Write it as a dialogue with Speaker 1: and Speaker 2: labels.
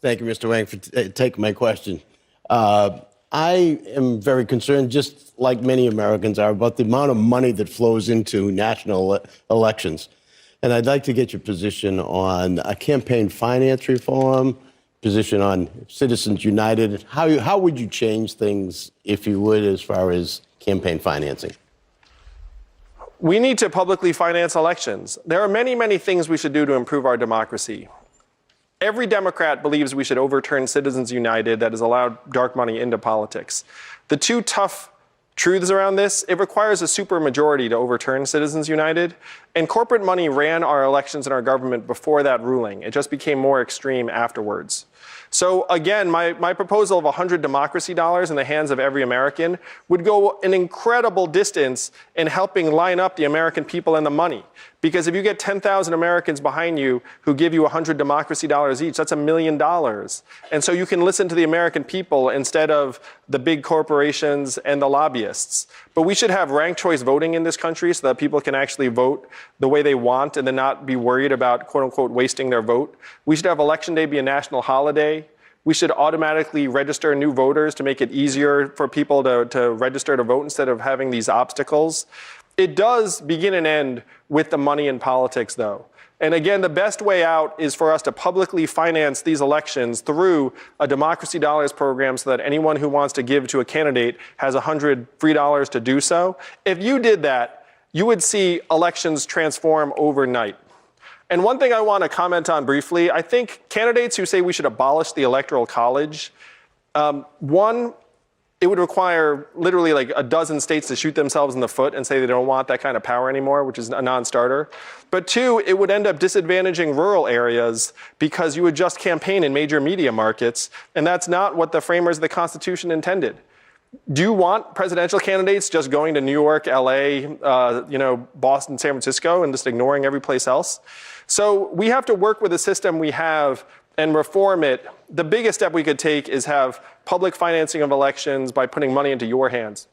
Speaker 1: Thank you, Mr. Wang, for taking my question. I am very concerned, just like many Americans are, about the amount of money that flows into national elections. And I'd like to get your position on a campaign finance reform, position on Citizens United. How would you change things, if you would, as far as campaign financing?
Speaker 2: We need to publicly finance elections. There are many, many things we should do to improve our democracy. Every Democrat believes we should overturn Citizens United that has allowed dark money into politics. The two tough truths around this: it requires a supermajority to overturn Citizens United, and corporate money ran our elections and our government before that ruling. It just became more extreme afterwards. So again, my proposal of 100 democracy dollars in the hands of every American would go an incredible distance in helping line up the American people and the money. Because if you get 10,000 Americans behind you who give you 100 democracy dollars each, that's $1 million. And so you can listen to the American people instead of the big corporations and the lobbyists. But we should have ranked choice voting in this country so that people can actually vote the way they want and then not be worried about, quote unquote, wasting their vote. We should have Election Day be a national holiday. We should automatically register new voters to make it easier for people to register to vote instead of having these obstacles. It does begin and end with the money in politics, though. And again, the best way out is for us to publicly finance these elections through a Democracy Dollars program so that anyone who wants to give to a candidate has 100 free dollars to do so. If you did that, you would see elections transform overnight. And one thing I want to comment on briefly, I think candidates who say we should abolish the Electoral College, one, it would require literally like a dozen states to shoot themselves in the foot and say they don't want that kind of power anymore, which is a non-starter. But two, it would end up disadvantaging rural areas because you would just campaign in major media markets, and that's not what the framers of the Constitution intended. Do you want presidential candidates just going to New York, LA, Boston, San Francisco, and just ignoring every place else? So we have to work with the system we have and reform it. The biggest step we could take is have public financing of elections by putting money into your hands.